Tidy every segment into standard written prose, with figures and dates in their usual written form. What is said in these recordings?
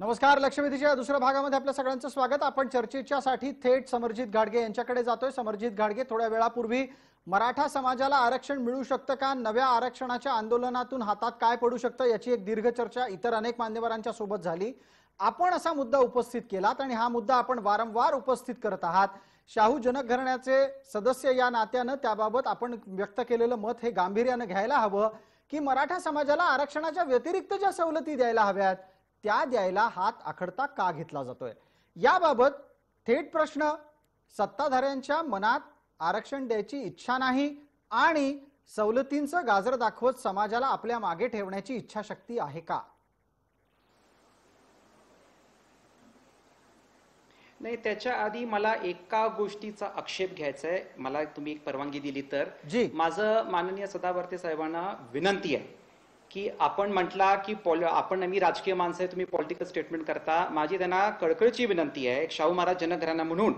नमस्कार. लक्षवेधीच्या दुसऱ्या भागामध्ये आपल्या सगळ्यांचं स्वागत. आपण चर्चेच्यासाठी थेट समरजित घाडगे यांच्याकडे जातोय. समरजित घाडगे, थोड्या वेळापूर्वी मराठा समाजाला आरक्षण मिळू शकतं का, नव्या आरक्षणाच्या आंदोलनातून हातात काय पडू शकतं, याची एक दीर्घ चर्चा इतर अनेक मान्यवरांच्या सोबत झाली. आपण असा मुद्दा उपस्थित केलात आणि हा मुद्दा आपण वारंवार उपस्थित करत आहात. शाहू जनक घराण्याचे सदस्य या नात्यानं त्याबाबत आपण व्यक्त केलेलं मत हे गांभीर्यानं घ्यायला हवं की मराठा समाजाला आरक्षणाच्या व्यतिरिक्त ज्या सवलती द्यायला हव्यात त्या द्यायला हात आखडता का घेतला जातोय. याबाबत थेट प्रश्न, सत्ताधाऱ्यांच्या मनात आरक्षण द्यायची इच्छा नाही आणि सवलतींचं गाजर दाखवत समाजाला आपल्या मागे ठेवण्याची इच्छाशक्ती आहे का? नाही, त्याच्या आधी मला एका गोष्टीचा आक्षेप घ्यायचा आहे. मला तुम्ही एक परवानगी दिली तर. माझं माननीय सदावर्ते साहेबांना विनंती आहे की आपण म्हटला की आपण नेहमी राजकीय माणसं आहे, तुम्ही पॉलिटिकल स्टेटमेंट करता. माझी त्यांना कळकळीची विनंती आहे शाहू महाराज जनघराणा म्हणून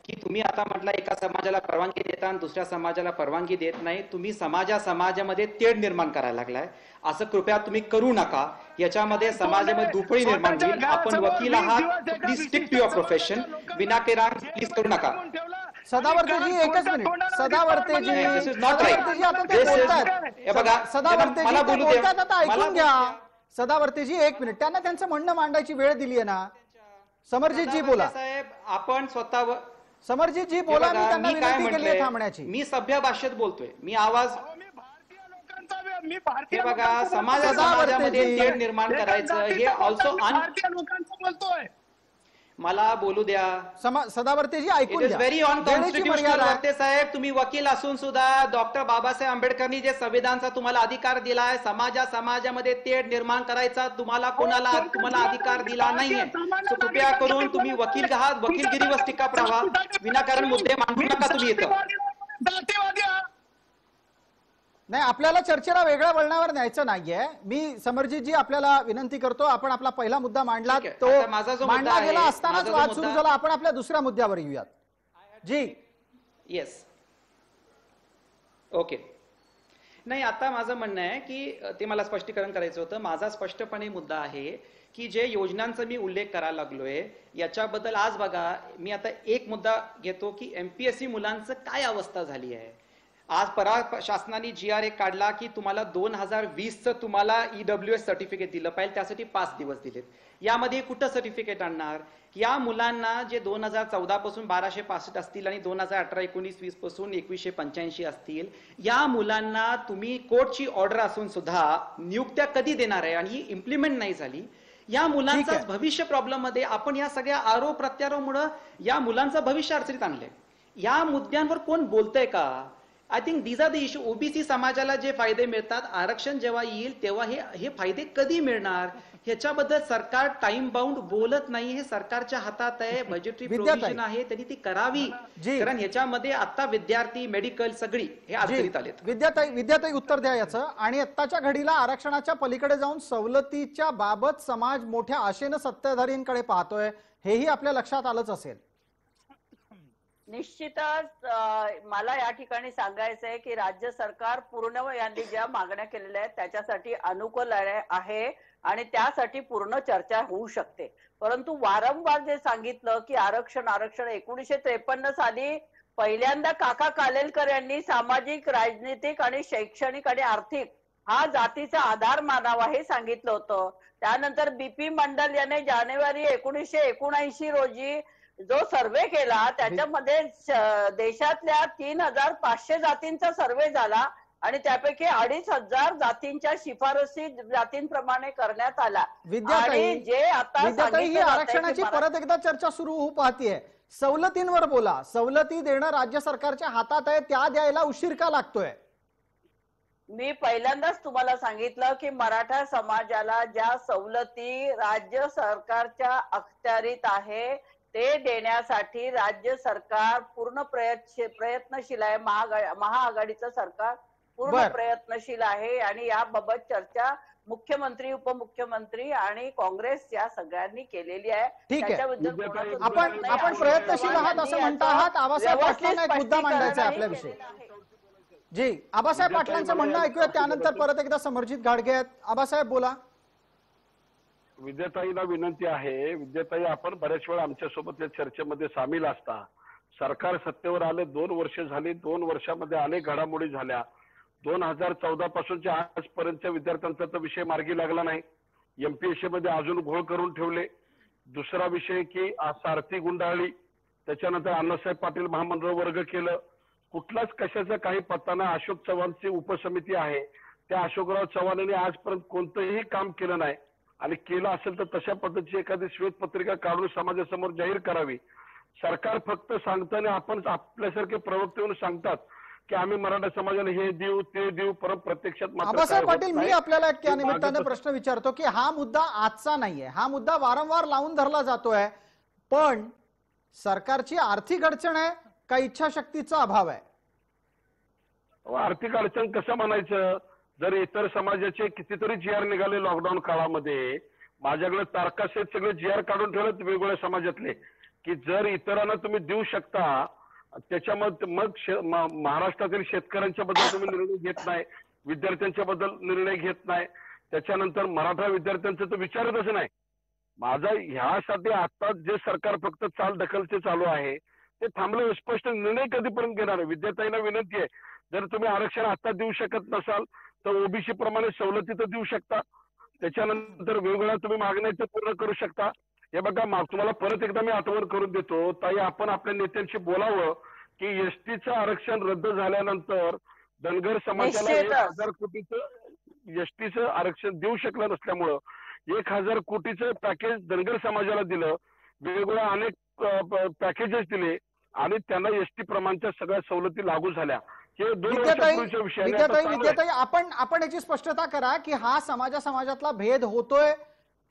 की तुम्ही आता म्हटला एका समाजाला परवानगी देता आणि दुसऱ्या समाजाला परवानगी देत नाही. तुम्ही समाजामध्ये तेढ निर्माण करायला लागलाय. असं कृपया तुम्ही करू नका. याच्यामध्ये समाजामध्ये दुफळी निर्माण होईल. आपण वकील आहात, please stick to your profession. विनाकारण प्लीज करू नका. सदावर्तेजी एकच मिनिट. सदावर्तेजी आता ते बोलतात. बघा, मला बोलू द्या. आता ऐकून घ्या. सदावर्तेजी एक मिनिट. त्यांना त्यांचं म्हणणं मांडायची वेळ दिली आहे ना. समरजितजी बोला. साहेब, आपण स्वतःवर समरजितजी बोला. मी त्यांना विनंती केली आहे थांबण्याची. मी सभ्य भाषेत बोलतोय. मी आवाज मी भारतीय बघा, समाजामध्ये तेढ निर्माण करायचं हे ऑल्सो भारतीय लोकांचं बोलतोय. मला बोलू द्या. सदावर्तेजी ऐकून घ्या. व्हेरी अनकॉन्स्टिट्यूशनल वर्ते साहेब, तुम्ही वकील असून सुद्धा डॉक्टर बाबासाहेब आंबेडकरांनी जे संविधानाचा तुम्हाला अधिकार दिलाय, समाजामध्ये तेढ निर्माण करायचा तुम्हाला अधिकार दिला नाहीये. कृपया करून तुम्ही वकील आहात, वकीलगिरीवर टिकाप राहा. विनाकारण मुद्दे मांडू नका तुम्ही इथं. नाही, आपल्याला चर्चेला वेगळ्या वळणावर न्यायचं नाहीये. मी समरजितजी आपल्याला विनंती करतो, आपण आपला पहिला मुद्दा मांडला, तो मांडला गेला असतानाच वाद सुरू झाला. आपण आपल्या दुसऱ्या मुद्द्यावर येऊयात. जी येस, ओके. नाही, आता माझं म्हणणं आहे की ते मला स्पष्टीकरण करायचं होतं. माझा स्पष्टपणे मुद्दा आहे की जे योजनांचा मी उल्लेख करायला लागलोय याच्याबद्दल आज बघा, मी आता एक मुद्दा घेतो की एमपीएससी मुलांचं काय अवस्था झाली आहे. आज शासनाने GR काढला की तुम्हाला 2020चं तुम्हाला EWS सर्टिफिकेट दिलं पाहिजे, त्यासाठी 5 दिवस दिलेत. यामध्ये कुठं सर्टिफिकेट आणणार? या मुलांना जे 2014 पासून 1265 असतील आणि 2018, 19, 20 पासून 2185 असतील, या मुलांना तुम्ही कोर्टची ऑर्डर असून सुद्धा नियुक्त्या कधी देणार आहे आणि ही इम्प्लिमेंट नाही झाली. या मुलांचा भविष्य प्रॉब्लेम मध्ये आपण या सगळ्या आरोप प्रत्यारोपामुळे या मुलांचं भविष्य अडचणीत आणलंय. या मुद्द्यांवर कोण बोलतंय का? I think these are the issue. OBC समाजाला जे फायदे मिळतात, आरक्षण जेव्हा येईल तेव्हा हे फायदे कधी मिळणार ह्याच्याबद्दल सरकार टाइम बाउंड बोलत नाही. हे सरकारच्या हातात आहे. बजेटरी प्रोव्हिजन आहे, त्यांनी ती करावी. कारण ह्याच्यामध्ये आता विद्यार्थी, मेडिकल सगळी हे अडचणीत आलेत. विद्याताई उत्तर द्या याचं. आणि आत्ताच्या घडीला आरक्षणाच्या पलीकडे जाऊन सवलतीच्या बाबत समाज मोठ्या आशेनं सत्ताधारींकडे पाहतोय, हेही आपल्या लक्षात आलंच असेल. निश्चितच मला या ठिकाणी सांगायचं आहे की राज्य सरकार पूर्ण यांनी ज्या मागण्या केलेल्या आहेत त्याच्यासाठी अनुकूल आहे आणि त्यासाठी पूर्ण चर्चा होऊ शकते. परंतु वारंवार जे सांगितलं की आरक्षण 1953 साली पहिल्यांदा काका कालेलकर यांनी सामाजिक, राजनीतिक आणि शैक्षणिक आणि आर्थिक हा जातीचा आधार मानावा हे सांगितलं होतं. त्यानंतर BP मंडल याने जानेवारी 1979 रोजी जो सर्वे केला त्याच्यामध्ये देशातल्या 3500 जातींचा सर्वे झाला आणि त्यापैकी 2500 जातींच्या शिफारसी जातींप्रमाणे करण्यात आला. आणि जे आता आरक्षणाची परत एकदा चर्चा सुरू होऊ पाहतीये. सवलतींवर बोला. सवलती देणं राज्य सरकारच्या हातात आहे, त्या द्यायला उशीर का लागतोय? मी पहिल्यांदाच तुम्हाला सांगितलं की मराठा समाजाला ज्या सवलती राज्य सरकारच्या अखत्यारीत आहे ते देण्यासाठी राज्य सरकार पूर्ण प्रयत्नशील आहे. महाआघाडीचं सरकार पूर्ण प्रयत्नशील आहे आणि याबाबत चर्चा मुख्यमंत्री, उपमुख्यमंत्री आणि काँग्रेस या सगळ्यांनी केलेली आहे. त्याच्याबद्दल आपण प्रयत्नशील आहात असं म्हणता आहात. आबासाहेब पाटलांना एक मुद्दा मांडायचा आहे आपल्याविषयी. जी, आबासाहेब पाटलांचं म्हणणं ऐकूया, त्यानंतर परत एकदा समरजित घाडगे आहेत. आबासाहेब बोला. विद्याताईला विनंती आहे, विद्याताई आपण बऱ्याच वेळा आमच्या सोबत या चर्चेमध्ये सामील असता. सरकार सत्तेवर आले 2 वर्ष झाली. 2 वर्षामध्ये अनेक घडामोडी झाल्या. 2014 पासूनच्या आजपर्यंतच्या विद्यार्थ्यांचा तर विषय मार्गी लागला नाही. एमपीएससी मध्ये अजून घोळ करून ठेवले. दुसरा विषय की सारथी गुंडाळली, त्याच्यानंतर अण्णासाहेब पाटील महामंडळ वर्ग केलं. कुठलाच कशाचा काही पत्ता नाही. अशोक चव्हाणची उपसमिती आहे, त्या अशोकराव चव्हाण यांनी आजपर्यंत कोणतंही काम केलं नाही, आणि केलं असेल तर तशा पद्धतीची एखादी श्वेतपत्रिका काढून समाजासमोर जाहीर करावी. सरकार फक्त सांगतं आणि आपण आपल्यासारखे प्रवक्ते म्हणून सांगतात की आम्ही मराठा समाजाला हे देऊ ते देऊ, परंतु प्रत्यक्षात मात्र काय आबासाहेब होत पाटील, मी नाही. आपल्याला या हे निमित्तानं मागं प्रश्न विचारतो की हा मुद्दा आजचा नाहीये, हा मुद्दा वारंवार लावून धरला जातोय, पण सरकारची आर्थिक अडचण आहे का इच्छाशक्तीचा अभाव आहे? आर्थिक अडचण कसं म्हणायचं? जर इतर समाजाचे कितीतरी जी आर निघाले लॉकडाऊन काळामध्ये, माझ्याकडे तारकासहित सगळे जी आर काढून ठेवलेत वेगवेगळ्या समाजातले, की जर इतरांना तुम्ही देऊ शकता त्याच्यामध्ये मग महाराष्ट्रातील शेतकऱ्यांच्या बद्दल तुम्ही निर्णय घेत नाही, विद्यार्थ्यांच्या बद्दल निर्णय घेत नाही, त्याच्यानंतर मराठा विद्यार्थ्यांचं तर विचारतच नाही. माझा ह्यासाठी आता जे सरकार फक्त चाल ढकलचे चालू आहे ते थांबलं. स्पष्ट निर्णय कधीपर्यंत घेणार आहे? विद्यार्थ्यांना विनंती आहे, जर तुम्ही आरक्षण आता देऊ शकत नसाल तर ओबीसी प्रमाणे सवलती तर देऊ शकता, त्याच्यानंतर वेगवेगळ्या तुम्ही मागण्या तर पूर्ण करू शकता. हे बघा, तुम्हाला परत एकदा मी आठवण करून देतो, ताई आपण आपल्या नेत्यांशी बोलावं की एसटीचं आरक्षण रद्द झाल्यानंतर धनगर समाजाला निश्चितच. 1000 कोटीचं एसटीचं आरक्षण देऊ शकलं नसल्यामुळं 1000 कोटीचं पॅकेज धनगर समाजाला दिलं, वेगवेगळ्या अनेक पॅकेजेस दिले आणि त्यांना एसटी प्रमाणच्या सगळ्या सवलती लागू झाल्या. हे 2 वर्षापूर्वीचा विषय आहे. आता चालू आहे. विद्याताई, आपण याची स्पष्टता करा की हा समाजातला भेद होतोय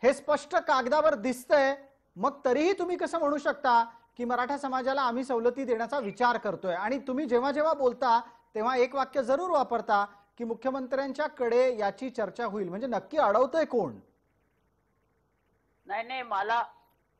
हे स्पष्ट कागदावर दिसतंय, मग तरीही तुम्ही कसं म्हणू शकता की मराठा समाजाला आम्ही सवलती देण्याचा विचार करतोय? आणि तुम्ही जेव्हा जेव्हा बोलता तेव्हा एक वाक्य जरूर वापरता की मुख्यमंत्र्यांच्याकडे याची चर्चा होईल, म्हणजे नक्की अडवतंय कोण? नाही, मला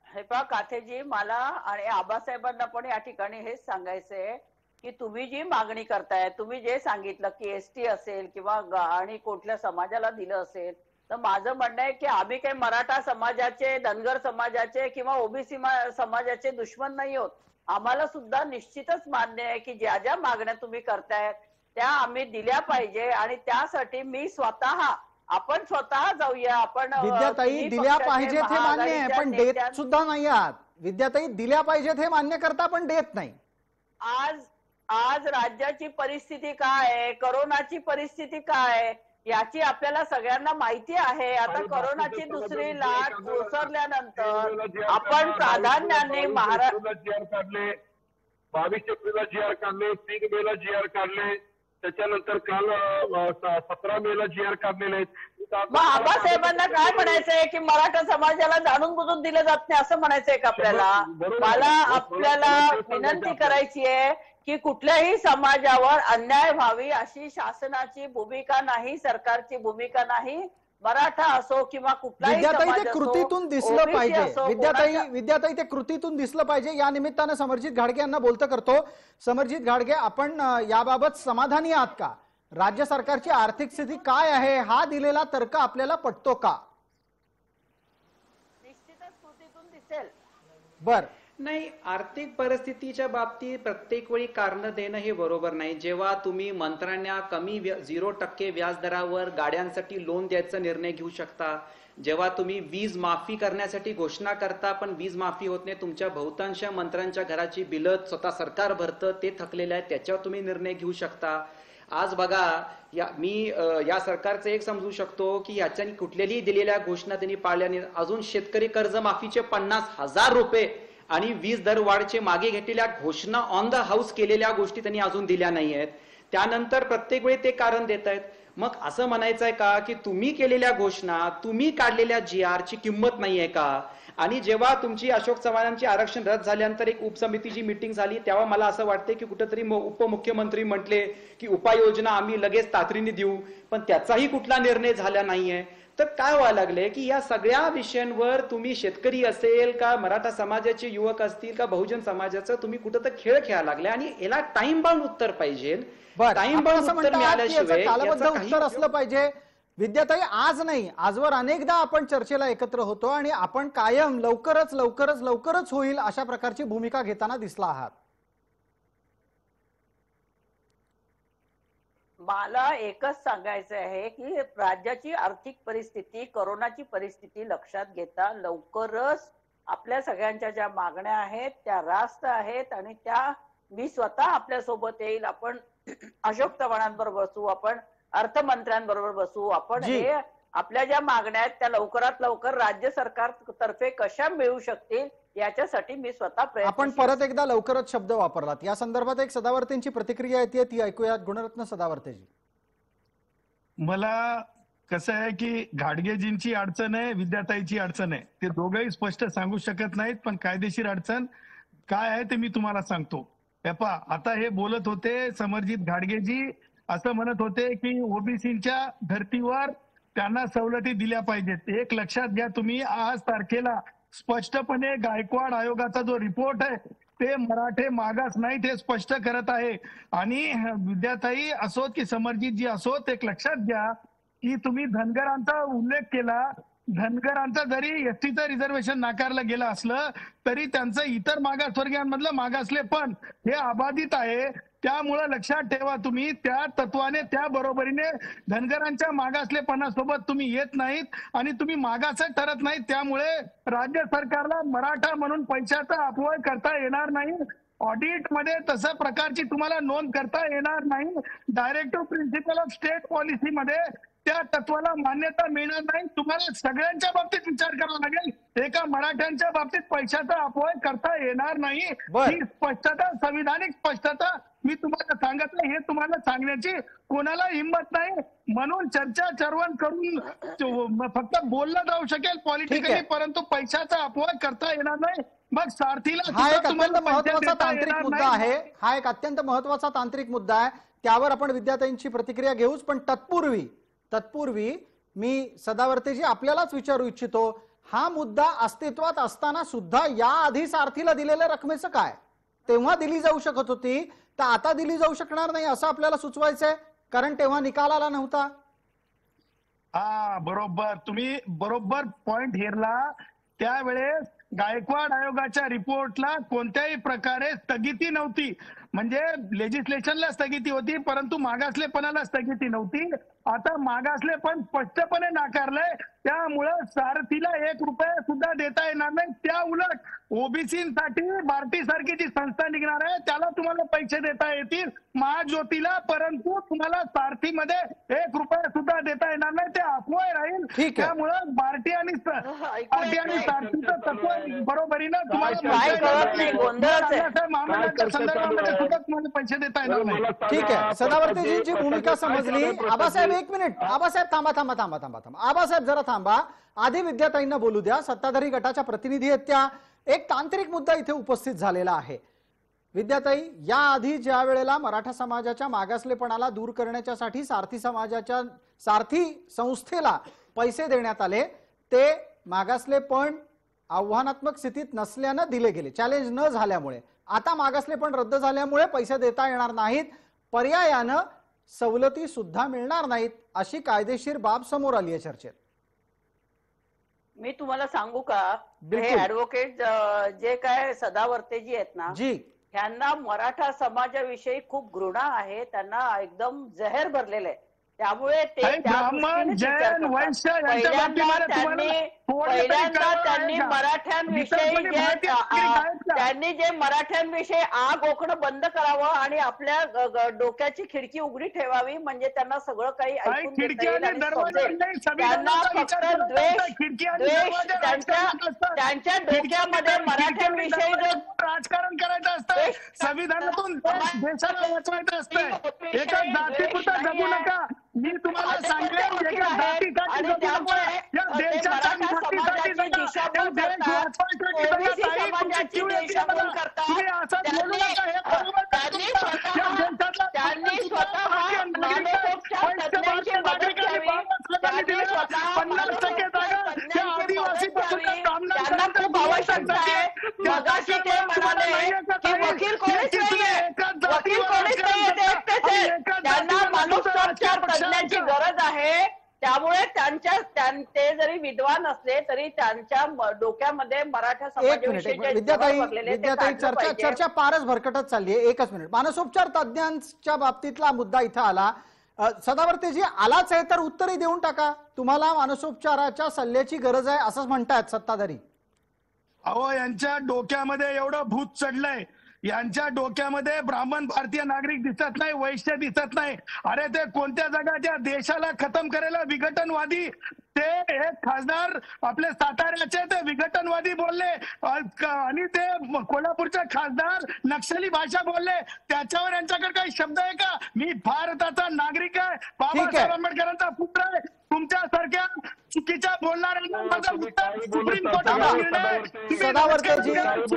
हे पहा काथेजी, मला आणि आबासाहेबांना पण या ठिकाणी हेच सांगायचंय की तुम्ही जी मागणी करताय, तुम्ही जे सांगितलं की एसटी असेल किंवा आणि कुठल्या समाजाला दिलं असेल, तर माझं म्हणणं आहे की आम्ही काही मराठा समाजाचे, धनगर समाजाचे किंवा ओबीसी समाजाचे दुश्मन नाही आहोत. आम्हाला सुद्धा निश्चितच मान्य आहे की ज्या ज्या मागण्या तुम्ही करताय त्या आम्ही दिल्या पाहिजे, आणि त्यासाठी मी आपण स्वतः जाऊया. आपण विद्याताई, तिन्ही दिल्या पक्षाचे, पाहिजेत हे मान्य आहे, महाआघाडीच्या पण देत नेत्यां- सुद्धा नाही आहात. विद्याताई, दिल्या पाहिजेत हे मान्य करता पण देत नाही. आज राज्याची परिस्थिती काय आहे, करोनाची परिस्थिती काय आहे याची आपल्याला सगळ्यांना माहिती आहे. आता करोनाची दुसरी लाट ओसरल्यानंतर आपण प्राधान्याने 22 एप्रिलला जी आर काढले, 3 मेला जी आर काढले, त्याच्यानंतर काल 17 मेला जी आर काढलेले आहेत. मग आबासाहेबांना काय म्हणायचंय की मराठा समाजाला जाणून बुजून दिलं जात नाही असं म्हणायचंय का आपल्याला? मला आपल्याला विनंती करायची आहे की कुठल्याही समाजावर अन्याय व्हावी अशी शासनाची भूमिका नाही, सरकारची भूमिका नाही. मराठा असो किंवा कुठलाही विद्याताई, समाज ते असो, कृतीतून दिसलं OBC पाहिजे. असो, विद्याताई, ते कृतीतून दिसलं पाहिजे. या निमित्तानं समरजित घाडगे यांना बोलतं करतो. समरजित घाडगे, आपण याबाबत समाधानी आहात का? राज्य सरकारची आर्थिक स्थिती काय आहे हा दिलेला तर्क आपल्याला पटतो का? निश्चितच कृतीतून दिसेल. बर, नाही, आर्थिक परिस्थितीच्या बाबतीत प्रत्येक वेळी कारण देणं हे बरोबर नाही. जेव्हा तुम्ही मंत्र्यांना कमी 0% व्याजदरावर गाड्यांसाठी लोन द्यायचा निर्णय घेऊ शकता, जेव्हा तुम्ही वीज माफी करण्यासाठी घोषणा करता पण वीज माफी होत नाही, तुमच्या बहुतांश मंत्र्यांच्या घराची बिलं स्वतः सरकार भरतं, ते थकलेलं आहे, त्याच्यावर तुम्ही निर्णय घेऊ शकता. आज बघा, मी या सरकारचं एक समजू शकतो की याच्याने कुठल्याही दिलेल्या घोषणा त्यांनी पाळल्या नाही. अजून शेतकरी कर्जमाफीचे 50,000 रुपये आणि वीज दर वाढचे मागे घेतलेल्या घोषणा ऑन द हाऊस केलेल्या गोष्टी त्यांनी अजून दिल्या नाही आहेत. त्यानंतर प्रत्येक वेळी ते कारण देत आहेत. मग असं म्हणायचंय का की तुम्ही केलेल्या घोषणा, तुम्ही काढलेल्या जी आर ची किंमत नाहीये का? आणि जेव्हा तुमची अशोक चव्हाणांची आरक्षण रद्द झाल्यानंतर एक उपसमितीची मीटिंग झाली, तेव्हा मला असं वाटते की कुठेतरी उपमुख्यमंत्री म्हटले की उपाययोजना आम्ही लगेच तातडीने देऊ, पण त्याचाही कुठला निर्णय झाला नाहीये. तर काय व्हायला लागले की या सगळ्या विषयांवर तुम्ही शेतकरी असेल का, मराठा समाजाचे युवक असतील का, बहुजन समाजाचं, तुम्ही कुठं तर खेळ खेळायला लागले आणि याला टाइम बाउंड उत्तर पाहिजे. टाइम बाउंड उत्तर मिळाल्याशिवाय कालबद्ध उत्तर असलं पाहिजे. विद्याताई, आज नाही, आजवर अनेकदा आपण चर्चेला एकत्र होतो आणि आपण कायम लवकरच लवकरच लवकरच होईल अशा प्रकारची भूमिका घेताना दिसला आहात. मला एकच सांगायचं आहे की राज्याची आर्थिक परिस्थिती, कोरोनाची परिस्थिती लक्षात घेता लवकरच आपल्या सगळ्यांच्या ज्या मागण्या आहेत त्या रास्त आहेत आणि त्या मी स्वतः आपल्या सोबत येईल. आपण अशोक चव्हाणांबरोबर बसू, आपण अर्थमंत्र्यांबरोबर बसू, आपण जी. हे आपल्या ज्या मागण्या आहेत त्या लवकरात लवकर राज्य सरकार तर्फे कशा मिळू शकतील याच्यासाठी मी स्वतः आपण प्रयत्नशील परत एकदा लवकरच शब्द वापरलात. या संदर्भात एक सदावर्तेंची प्रतिक्रिया येते, ती ऐकूयात. गुणरत्न सदावर्तेजी. मला कसं आहे की घाडगेजींची अडचण आहे, विद्याताईची अडचण आहे. ते दोघंही स्पष्ट सांगू शकत नाहीत, पण कायदेशीर अडचण काय आहे ते मी तुम्हाला सांगतो. पहा, आता हे बोलत होते समरजित घाडगेजी, असं म्हणत होते की ओबीसीच्या धर्तीवर त्यांना सवलती दिल्या पाहिजेत. एक लक्षात घ्या तुम्ही, आज तारखेला स्पष्टपणे गायकवाड आयोगाचा जो रिपोर्ट आहे ते मराठे मागास नाहीत हे स्पष्ट करत आहे. आणि विद्याताई असोत की समरजितजी असोत, एक लक्षात घ्या की तुम्ही धनगरांचा उल्लेख केला. धनगरांचा जरी एसटीचं रिझर्वेशन नाकारलं गेलं असलं तरी त्यांचं इतर मागासवर्गीयांमधलं मागासले पण हे अबाधित आहे. त्यामुळं लक्षात ठेवा तुम्ही, त्या तत्वाने त्या बरोबरीने धनगरांच्या मागासलेपणासोबत तुम्ही येत नाहीत आणि तुम्ही मागासच ठरत नाहीत. त्यामुळे राज्य सरकारला मराठा म्हणून पैशाचा अपव्यय करता येणार नाही. ऑडिट मध्ये तसं प्रकारची तुम्हाला नोंद करता येणार नाही. Directive principle of state policy मध्ये त्या तत्वाला मान्यता मिळणार नाही. तुम्हाला सगळ्यांच्या बाबतीत विचार करावा लागेल. एका मराठ्यांच्या बाबतीत पैशाचा अपव्यय करता येणार नाही. बर. ही स्पष्टता, संविधानिक स्पष्टता मी तुम्हाला सांगत नाही. हे तुम्हाला सांगण्याची कोणाला हिंमत नाही. म्हणून चर्चा चर्वण करून फक्त बोललं जाऊ शकेल ठीक पॉलिटिकली, आहे. परंतु पैशाचा अपव्यय करता येणार नाही. मग सारथीला हा एक सुद्धा तुम्हाला अत्यंत पैसे महत्वाचा देता तांत्रिक येणार मुद्दा नाही. आहे. हा एक अत्यंत महत्वाचा तांत्रिक मुद्दा आहे. त्यावर आपण विद्याताईंची प्रतिक्रिया घेऊच, पण तत्पूर्वी मी सदावर्तेजी आपल्यालाच विचारू इच्छितो, हा मुद्दा अस्तित्वात असताना सुद्धा या आधी सारथीला दिलेल्या रकमेचं काय? तेव्हा दिली जाऊ शकत होती, तर आता दिली जाऊ शकणार नाही असं आपल्याला सुचवायचंय, कारण तेव्हा निकाल आला नव्हता. हा, बरोबर, तुम्ही बरोबर पॉइंट हेरला. त्यावेळेस गायकवाड आयोगाच्या रिपोर्टला कोणत्याही प्रकारे स्थगिती नव्हती. म्हणजे लेजिस्लेशनला स्थगिती होती, परंतु मागासलेपणाला स्थगिती नव्हती. आता मागासलेपण स्पष्टपणे नाकारलंय. त्यामुळं सारथीला 1 रुपया सुद्धा देता येणार नाही. त्या उलट ओबीसीसाठी बार्टी सारखी जी संस्था निघणार आहे त्याला तुम्हाला पैसे देता येतील, महाज्योतीला, परंतु तुम्हाला सारथीमध्ये 1 रुपया सुद्धा देता येणार नाही. ते अपव्यय राहील. ठीक आहे. त्यामुळं बार्टी आणि सारथीचं तत्व बरोबरीनं काय कळत नाही, गोंधळच आहे. महामंडळाच्या संदर्भामध्ये सुद्धा तुम्हाला पैसे देता येणार नाही. ठीक आहे, सदावर्तेजींची भूमिका समजली. आबासाहेब, 1 मिनिट. आबासाहेब थांबा. आबासाहेब जरा थांबा. आधी विद्याताईंना बोलू द्या. सत्ताधारी गटाच्या प्रतिनिधी आहेत त्या. एक तांत्रिक मुद्दा इथे उपस्थित झालेला आहे. विद्याताई, या आधी ज्या वेळेला मराठा समाजाच्या मागासलेपणाला दूर करण्यासाठी सारथी संस्थेला पैसे देण्यात आले, ते मागासलेपण आव्हानात्मक स्थितीत नसल्यानं दिले गेले, चॅलेंज न झाल्यामुळे. आता मागासलेपण रद्द झाल्यामुळे पैसे देता येणार नाहीत, पर्यायानं सवलती सुद्धा मिळणार नाहीत, अशी कायदेशीर बाब समोर आली आहे चर्चेत. मी तुम्हाला सांगू का, हे बिलकुल. ऍडव्होकेट जे काय सदावर्तेजी आहेत ना, जी, ह्यांना मराठा समाजाविषयी खूप घृणा आहे. त्यांना एकदम जहर भरलेलं आहे. त्यामुळे ते काही त्या ब्राह्मण, दृष्टीने विचार जैन, करतात. वैश्य यांच्या बाबतीमध्ये पहिल्यांदा त्यांनी मराठ्यांविषयी त्यांनी जे मराठ्यांविषयी आग ओकणं बंद करावं आणि आपल्या डोक्याची खिडकी उघडी ठेवावी, म्हणजे त्यांना सगळं काही ऐकून घेता येईल आणि समजेल. त्यांना फक्त द्वेष त्यांच्या डोक्यामध्ये मराठ्यांविषयी जो राजकारण करायचं असतं, संविधानातून देशाला वाचवायचं असतं. एका जातीपुरता जगू नका. मी तुम्हाला सांगेन, एका जातीसाठी जगू नका. या देशाच्या समाजाची दिशाभूल करतात, ओबीसी समाजाची दिशाभूल करतात. त्यांनी स्वतः मानवोपचार तज्ञांची मदत घ्यावी. त्यांनी त्यांना खूप आवश्यकता आहे. मगाशी ते म्हणाले की वकील कोणीच नाहीये, वकील कोणीच नाहीये, ते एकटेच आहेत. त्यांना मानवोपचार तज्ञांची गरज आहे. त्यामुळे ते जरी विद्वान असले तरी त्यांच्या डोक्यामध्ये मराठा एक मिनिट समाजाविषयी जे विद्याताई जवळ बसलेले ते विद्याताई काढलं चर्चा पाहिजे. चर्चा फारच भरकटत चालली आहे. एकच मिनिट. मानसोपचार तज्ञांच्या बाबतीतला मुद्दा इथं आला. सदावर्तेजी आलाच आहे तर उत्तरही देऊन टाका. तुम्हाला मानसोपचाराच्या सल्ल्याची गरज आहे असंच म्हणतायत सत्ताधारी. अहो यांच्या डोक्यामध्ये एवढं भूत चढलंय, यांच्या डोक्यामध्ये ब्राह्मण भारतीय नागरिक दिसत नाही, वैश्य दिसत नाही. अरे ते कोणत्या जगाच्या देशाला खतम करायला विघटनवादी ते एक खासदार आपले साताऱ्याचे ते विघटनवादी बोलले आणि ते कोल्हापूरचे खासदार नक्षली भाषा बोलले. त्याच्यावर यांच्याकडे काही शब्द आहे का? मी भारताचा नागरिक आहे, बाबासाहेब आंबेडकरांचा पुत्र आहे. तुमच्यासारख्या चुकीच्या बोलणाऱ्यांना माझं उत्तर सुप्रीम कोर्टाचा निर्णय. सदावर्तेजी एकच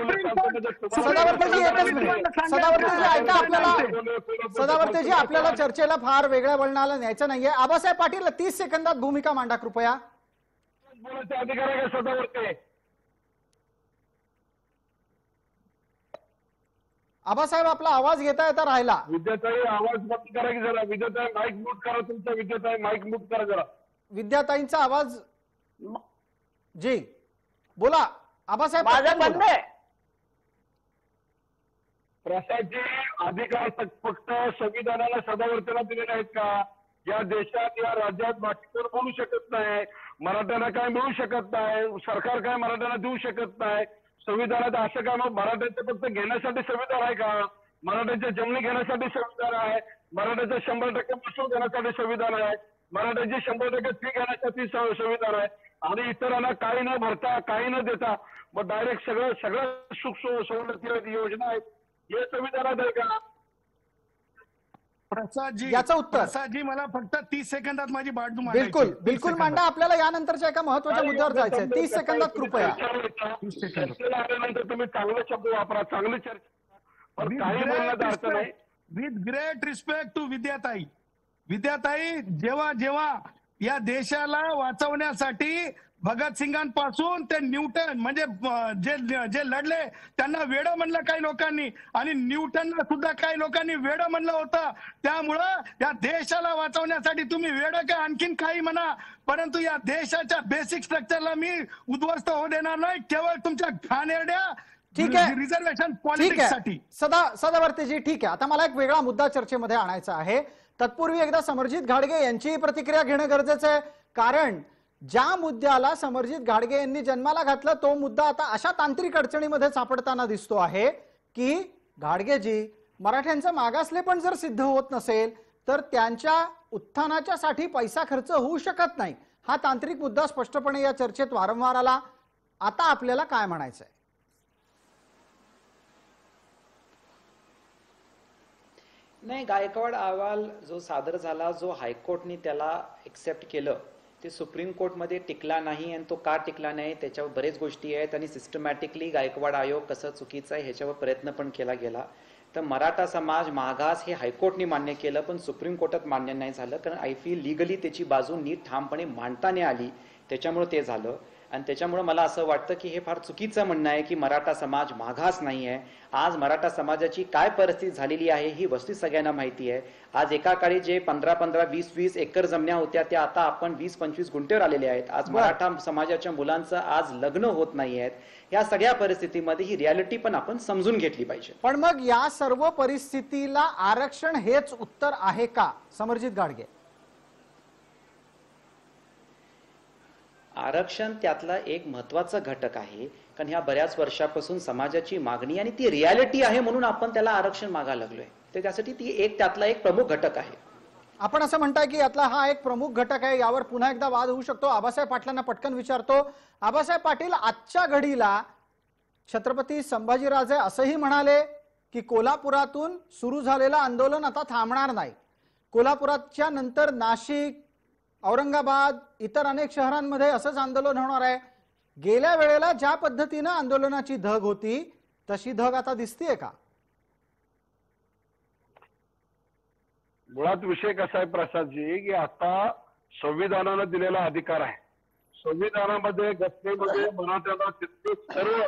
मिनिट. सदावर्तेजी ऐका, सदावर्तेजी आपल्याला चर्चेला फार वेगळ्या वळणाला न्यायचं नाहीये. आबासाहेब पाटील 30 सेकंदात भूमिका मांडा कृपया. बोलायचा अधिकार आहे का सदावर्ते? आबासाहेब आपला आवाज घेता येता राहिला. विद्याताई आवाज बंद करा की जरा. विद्याताई माईक म्यूट करा तुमचा. विद्याताई माईक म्यूट करा जरा. विद्याताईंचा आवाज जी बोला. आबासाहेब माझं बंद आहे. प्रसादजी अधिकार फक्त संविधानाला सदावर्तेला दिलेले आहेत का? या देशात या राज्यात बाकी कोण बोलू शकत नाही. मराठ्यांना काय मिळू शकत नाही. सरकार काय मराठ्यांना देऊ शकत नाही. संविधानात असं काय मग मराठ्यांचं फक्त घेण्यासाठी संविधान आहे का? मराठ्यांच्या जमिनी घेण्यासाठी संविधान आहे. मराठ्याचं 100% महसूल घेण्यासाठी संविधान आहे. मराठ्याची 100% फी घेण्यासाठी संविधान आहे. आणि इतरांना काही न भरता काही न देता मग डायरेक्ट सगळं सुख सवलती योजना आहेत. हे संविधानात आहे का? प्रसादजी याचं उत्तर. प्रसादजी मला फक्त 30 सेकंदात माझी बाजू बिलकुल बिलकुल मांडा. आपल्याला यानंतरच्या एका महत्वाच्या मुद्द्यावर जायचंय. 30 सेकंदात कृपया. चर्चेला आल्यानंतर तुम्ही चांगले शब्द वापरा, चांगली चर्चा. पण काही बोलण्यात अर्थ नाही. विथ ग्रेट रिस्पेक्ट टू विद्याताई. विद्याताई जेव्हा जेव्हा या देशाला वाचवण्यासाठी भगतसिंगांपासून ते न्यूटन म्हणजे जे लढले त्यांना वेडं म्हणलं काही लोकांनी आणि न्यूटनला सुद्धा काही लोकांनी वेडं म्हणलं होतं. त्यामुळं या देशाला वाचवण्यासाठी तुम्ही वेडं काय आणखीन काही म्हणा, परंतु या देशाच्या बेसिक स्ट्रक्चरला मी उद्ध्वस्त होऊ देणार नाही केवळ तुमच्या घाणेरड्या ठीक आहे. रिझर्वेशन ठीक पॉलिटिक्स साठी. आहे सदावर्तेजी ठीक आहे. आता मला एक वेगळा मुद्दा चर्चेमध्ये आणायचा आहे. तत्पूर्वी एकदा समरजित घाडगे यांची प्रतिक्रिया घेणं गरजेचं आहे. कारण ज्या मुद्द्याला समरजित घाडगे यांनी जन्माला घातलं तो मुद्दा आता अशा तांत्रिक अडचणीमध्ये सापडताना दिसतो आहे की घाडगेजी मराठ्यांचं मागासले पण जर सिद्ध होत नसेल तर त्यांच्या उत्थानाच्या साठी पैसा खर्च होऊ शकत नाही. हा तांत्रिक मुद्दा स्पष्टपणे या चर्चेत वारंवार आला. आता आपल्याला काय म्हणायचंय? नाही, गायकवाड अहवाल जो सादर झाला, जो हायकोर्टने त्याला एक्सेप्ट केलं, ते सुप्रीम कोर्टमध्ये टिकला नाही. आणि तो का टिकला नाही त्याच्यावर बरेच गोष्टी आहेत. आणि सिस्टमॅटिकली गायकवाड आयोग कसं चुकीचं आहे ह्याच्यावर प्रयत्न पण केला गेला. तर मराठा समाज मागास हे हायकोर्टने मान्य केलं पण सुप्रीम कोर्टात मान्य नाही झालं. कारण आय फील लिगली त्याची बाजू नीट ठामपणे मांडता नाही आली, त्याच्यामुळे ते झालं. आणि त्याच्यामुळे मला असं वाटतं की हे फार चुकीचं म्हणणं आहे की मराठा समाज मागास नाही आहे. आज मराठा समाजाची काय परिस्थिती झालेली आहे ही वस्तू सगळ्यांना माहिती आहे. आज एका काळी जे 15-15, 20-20 एकर जमिन्या होत्या त्या आता आपण 20-25 गुंठेवर आलेल्या आहेत. आज मराठा समाजाच्या मुलांचं आज लग्न होत नाही आहेत. या सगळ्या परिस्थितीमध्ये ही रियालिटी पण आपण समजून घेतली पाहिजे. पण मग या सर्व परिस्थितीला आरक्षण हेच उत्तर आहे का समरजित घाडगे? आरक्षण त्यातला एक महत्वाचा घटक आहे. कारण ह्या बऱ्याच वर्षापासून समाजाची मागणी आणि ती रियालिटी आहे म्हणून आपण त्याला आरक्षण मागायला लागलोय. तर त्यासाठी ती त्यातला एक प्रमुख घटक आहे. आपण असं म्हणताय की यातला हा एक प्रमुख घटक आहे. यावर पुन्हा एकदा वाद होऊ शकतो. आबासाहेब पाटलांना पटकन विचारतो. आबासाहेब पाटील आजच्या घडीला छत्रपती संभाजीराजे असंही म्हणाले की कोल्हापुरातून सुरू झालेलं आंदोलन आता थांबणार नाही. कोल्हापुराच्या नंतर नाशिक, औरंगाबाद, इतर अनेक शहरांमध्ये असंच आंदोलन होणार आहे. गेल्या वेळेला ज्या पद्धतीनं आंदोलनाची धग होती तशी धग आता दिसतेय का? मुळात विषय कसा आहे प्रसादजी की आता संविधानानं दिलेला अधिकार आहे. संविधानामध्ये घटनेमध्ये मराठ्यांना तितके सर्व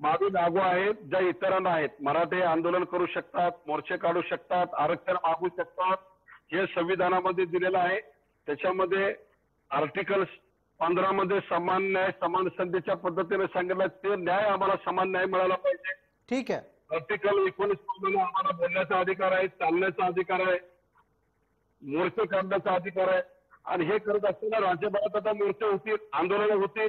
बाबी लागू आहेत ज्या इतरांना आहेत. मराठे आंदोलन करू शकतात, मोर्चे काढू शकतात, आरक्षण मागू शकतात. हे संविधानामध्ये दिलेलं आहे. त्याच्यामध्ये आर्टिकल 15 मध्ये समान न्याय समान संधीच्या पद्धतीने सांगितलं, ते न्याय आम्हाला समान न्याय मिळाला पाहिजे. ठीक आहे. आर्टिकल 19 प्रमाणे आम्हाला बोलण्याचा अधिकार आहे, चालण्याचा अधिकार आहे, मोर्चे काढण्याचा अधिकार आहे. आणि हे करत असताना राज्यभरात आता मोर्चे होतील, आंदोलनं होतील,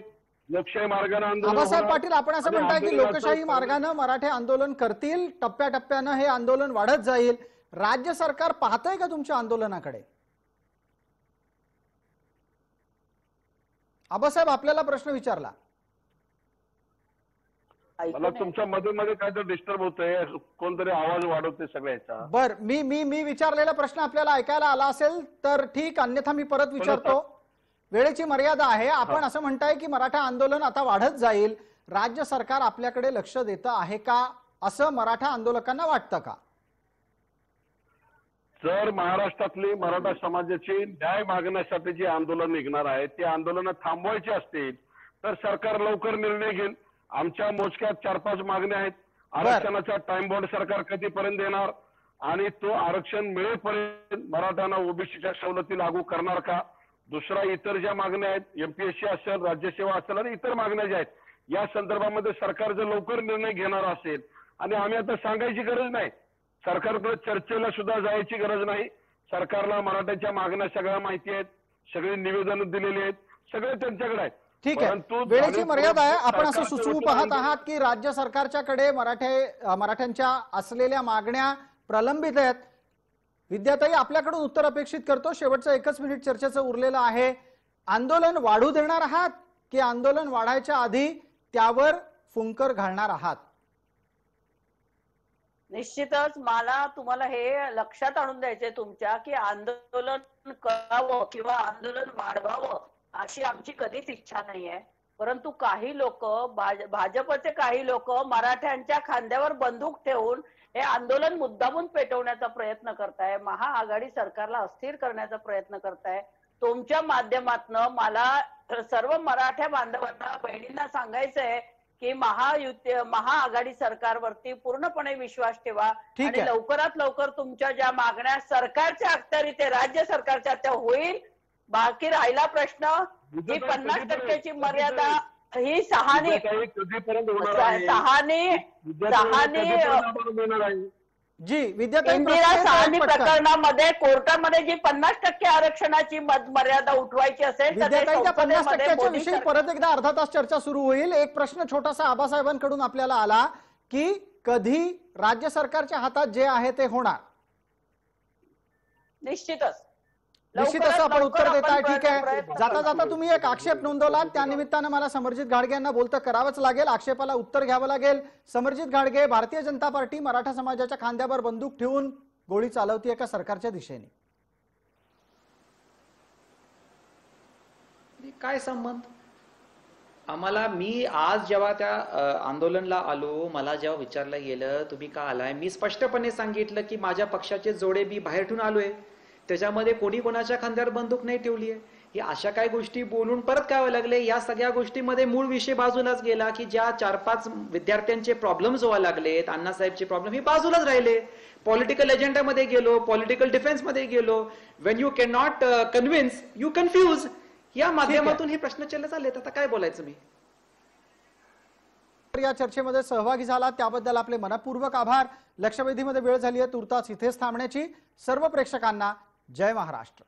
लोकशाही मार्गाने आंदोलन आबासाहेब होणार. पाटील, आपण असं आणि म्हणताय की आंदोलनाचं लोकशाही मार्गाने मराठे आंदोलन करतील, टप्प्याटप्प्यानं हे आंदोलन वाढत जाईल. राज्य सरकार पाहतंय का तुमच्या आंदोलनाकडे? आबासाहेब, आपल्याला प्रश्न विचारला. मला तुमच्या मध्ये मध्ये काहीतरी डिस्टर्ब होतंय, कोणतरी आवाज वाढवते सगळ्याचा. बर, मी विचारलेला प्रश्न आपल्याला ऐकायला आला असेल तर ठीक, अन्यथा मी परत विचारतो. वेळेची मर्यादा आहे. आपण असं म्हणताय की मराठा आंदोलन आता वाढत जाईल, राज्य सरकार आपल्याकडे लक्ष देतं आहे का, असं मराठा आंदोलकांना वाटतं का? जर महाराष्ट्रातली मराठा समाजाची न्याय मागण्यासाठी जे आंदोलन निघणार आहे, ते आंदोलन थांबवायचे असतील तर सरकार लवकर निर्णय घेईल. आमच्या मोजक्यात 4-5 मागण्या आहेत. आरक्षणाचा टाइम बॉन्ड सरकार कधीपर्यंत देणार, आणि तो आरक्षण मिळेपर्यंत मराठ्यांना ओबीसीच्या सवलती लागू करणार का, दुसरा इतर ज्या मागण्या आहेत, एमपीएससी असेल, राज्यसेवा असेल आणि इतर मागण्या ज्या आहेत, या संदर्भामध्ये सरकार जर लवकर निर्णय घेणार असेल, आणि आम्ही आता सांगायची गरज नाही, सरकारकडे चर्चेला सुद्धा जायची गरज नाही. सरकारला मराठ्याच्या मागण्या सगळ्या माहिती आहेत, सगळे निवेदन दिलेले आहेत, सगळे त्यांच्याकडे आहेत. ठीक आहे, वेळेची मर्यादा आहे. आपण असं सुचवू पाहत आहात की राज्य सरकारच्याकडे मराठ्यांच्या असलेल्या मागण्या प्रलंबित आहेत. विद्याताई, आपल्याकडून उत्तर अपेक्षित करतो. शेवटचं 1 मिनिट चर्चेचं उरलेलं आहे. आंदोलन वाढू देणार आहात की आंदोलन वाढायच्या आधी त्यावर फुंकर घालणार आहात? निश्चितच मला तुम्हाला हे लक्षात आणून द्यायचंय तुमच्या, की आंदोलन करावं किंवा आंदोलन वाढवावं अशी आमची कधीच इच्छा नाहीये. परंतु काही लोक, भाजपचे काही लोक मराठ्यांच्या खांद्यावर बंदूक ठेवून हे आंदोलन मुद्दामून पेटवण्याचा प्रयत्न करताय, महाआघाडी सरकारला अस्थिर करण्याचा प्रयत्न करताय. तुमच्या माध्यमातून मला सर्व मराठा बांधवांना, बहिणींना सांगायचंय की महाआघाडी सरकारवरती पूर्णपणे विश्वास ठेवा आणि लवकरात लवकर तुमच्या ज्या मागण्या सरकारच्या अखत्यारीत आहे, राज्य सरकारच्या त्या होईल. बाकी राहिला प्रश्न, ही 50% मर्यादा, ही सहानी जी विद्याताई, इंदिरा सहानी प्रकरणामध्ये कोर्टामध्ये जी 50% आरक्षणाची मर्यादा उठवायची असेल तर विद्याताईच्या 50%च्या विषयी परत एकदा अर्धा तास चर्चा सुरू होईल. एक प्रश्न छोटासा आबासाहेबांकडून आपल्याला आला की कधी राज्य सरकारच्या हातात जे आहे ते होणार? निश्चितच असं आपण उत्तर देताय. ठीक आहे, जाता जाता तुम्ही एक आक्षेप नोंदवला, त्यानिमित्तानं मला समरजित घाडगे यांना बोलतं करावंच लागेल, आक्षेपाला उत्तर घ्यावं लागेल. समरजित घाडगे, भारतीय जनता पार्टी मराठा समाजाच्या खांद्यावर बंदूक ठेवून गोळी चालवतीये का सरकारच्या दिशेने? काय संबंध आम्हाला? मी आज जेव्हा त्या आंदोलनला आलो, मला जेव्हा विचारलं गेलं तुम्ही का आलाय, मी स्पष्टपणे सांगितलं की माझ्या पक्षाचे जोडे मी बाहेर ठेवून आलोय, त्याच्यामध्ये कोणी कोणाच्या खांद्यावर बंदूक नाही ठेवली आहे. ही अशा काही गोष्टी बोलून परत काय लागले, या सगळ्या गोष्टीमध्ये मूळ विषय बाजूलाच गेला की ज्या 4-5 विद्यार्थ्यांचे प्रॉब्लेम्स व्हायला लागलेत, अण्णासाहेबचे प्रॉब्लेम, हे बाजूलाच राहिले. पॉलिटिकल एजेंडामध्ये गेलो, पॉलिटिकल डिफेन्समध्ये गेलो. Wien you can not convince you confuse, या माध्यमातून हे प्रश्न चालले चाललेत. आता काय बोलायचं मी? या चर्चेमध्ये सहभागी झाला त्याबद्दल आपले मनपूर्वक आभार. लक्षवेधीमध्ये वेळ झाली आहे तुर्तास इथेच थांबण्याची. सर्व प्रेक्षकांना जय महाराष्ट्र.